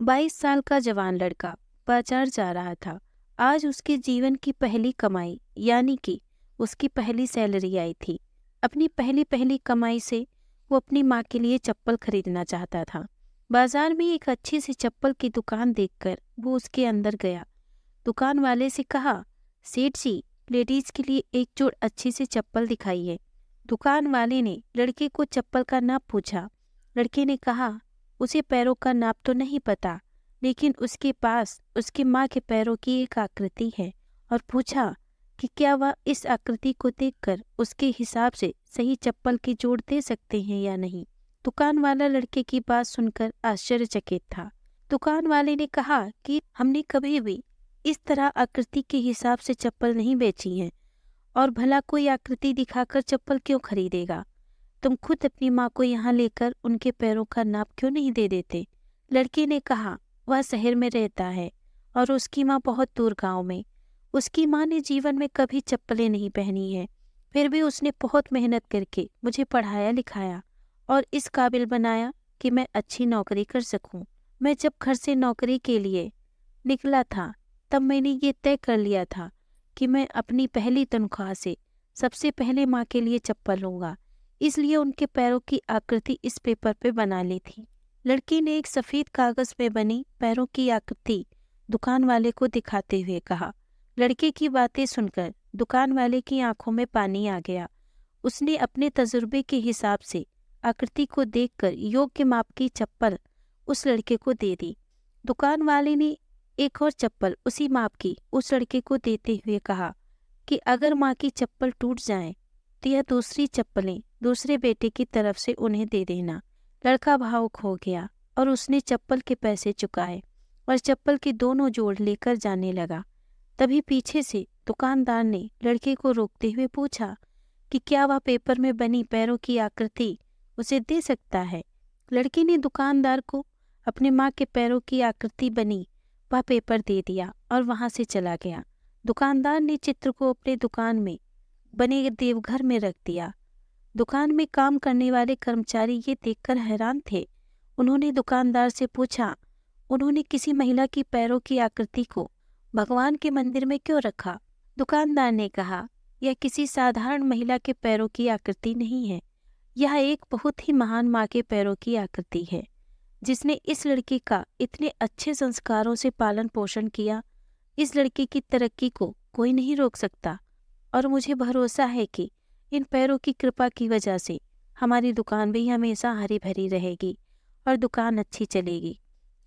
22 साल का जवान लड़का बाजार जा रहा था। आज उसके जीवन की पहली कमाई यानी कि उसकी पहली सैलरी आई थी। अपनी पहली पहली कमाई से वो अपनी माँ के लिए चप्पल खरीदना चाहता था। बाजार में एक अच्छी सी चप्पल की दुकान देखकर वो उसके अंदर गया। दुकान वाले से कहा, सेठ जी, लेडीज के लिए एक जोड़ अच्छी सी चप्पल दिखाइए। दुकान वाले ने लड़के को चप्पल का नाप पूछा। लड़के ने कहा, उसे पैरों का नाप तो नहीं पता, लेकिन उसके पास उसकी माँ के पैरों की एक आकृति है, और पूछा कि क्या वह इस आकृति को देखकर उसके हिसाब से सही चप्पल की जोड़ दे सकते हैं या नहीं। दुकान वाला लड़के की बात सुनकर आश्चर्यचकित था। दुकान वाले ने कहा कि हमने कभी भी इस तरह आकृति के हिसाब से चप्पल नहीं बेची है, और भला कोई आकृति दिखाकर चप्पल क्यों खरीदेगा। तुम खुद अपनी माँ को यहाँ लेकर उनके पैरों का नाप क्यों नहीं दे देते। लड़के ने कहा, वह शहर में रहता है और उसकी माँ बहुत दूर गांव में। उसकी माँ ने जीवन में कभी चप्पलें नहीं पहनी है, फिर भी उसने बहुत मेहनत करके मुझे पढ़ाया लिखाया और इस काबिल बनाया कि मैं अच्छी नौकरी कर सकूं। मैं जब घर से नौकरी के लिए निकला था तब मैंने ये तय कर लिया था कि मैं अपनी पहली तनख्वाह से सबसे पहले माँ के लिए चप्पल लूँगा, इसलिए उनके पैरों की आकृति इस पेपर पे बना ली थी। लड़की ने एक सफ़ेद कागज़ में बनी पैरों की आकृति दुकान वाले को दिखाते हुए कहा। लड़के की बातें सुनकर दुकान वाले की आंखों में पानी आ गया। उसने अपने तजुर्बे के हिसाब से आकृति को देखकर योग्य माप की चप्पल उस लड़के को दे दी। दुकान वाले ने एक और चप्पल उसी माप की उस लड़के को देते हुए कहा कि अगर माँ की चप्पल टूट जाए तो यह दूसरी चप्पलें दूसरे बेटे की तरफ से उन्हें दे देना। लड़का भावुक हो गया और उसने चप्पल के पैसे चुकाए और चप्पल की दोनों जोड़ लेकर जाने लगा। तभी पीछे से दुकानदार ने लड़के को रोकते हुए पूछा कि क्या वह पेपर में बनी पैरों की आकृति उसे दे सकता है। लड़के ने दुकानदार को अपने माँ के पैरों की आकृति बनी वह पेपर दे दिया और वहाँ से चला गया। दुकानदार ने चित्र को अपने दुकान में बने देवघर में रख दिया। दुकान में काम करने वाले कर्मचारी ये देखकर हैरान थे। उन्होंने दुकानदार से पूछा, उन्होंने किसी महिला की पैरों की आकृति को भगवान के मंदिर में क्यों रखा। दुकानदार ने कहा, यह किसी साधारण महिला के पैरों की आकृति नहीं है, यह एक बहुत ही महान माँ के पैरों की आकृति है, जिसने इस लड़की का इतने अच्छे संस्कारों से पालन पोषण किया। इस लड़की की तरक्की को कोई नहीं रोक सकता, और मुझे भरोसा है कि इन पैरों की कृपा की वजह से हमारी दुकान भी हमेशा हरी भरी रहेगी और दुकान अच्छी चलेगी।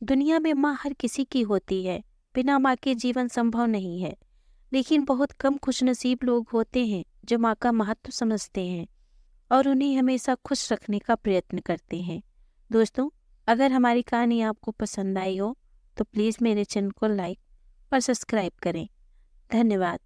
दुनिया में माँ हर किसी की होती है, बिना माँ के जीवन संभव नहीं है, लेकिन बहुत कम खुशनसीब लोग होते हैं जो माँ का महत्व समझते हैं और उन्हें हमेशा खुश रखने का प्रयत्न करते हैं। दोस्तों, अगर हमारी कहानी आपको पसंद आई हो तो प्लीज़ मेरे चैनल को लाइक और सब्सक्राइब करें। धन्यवाद।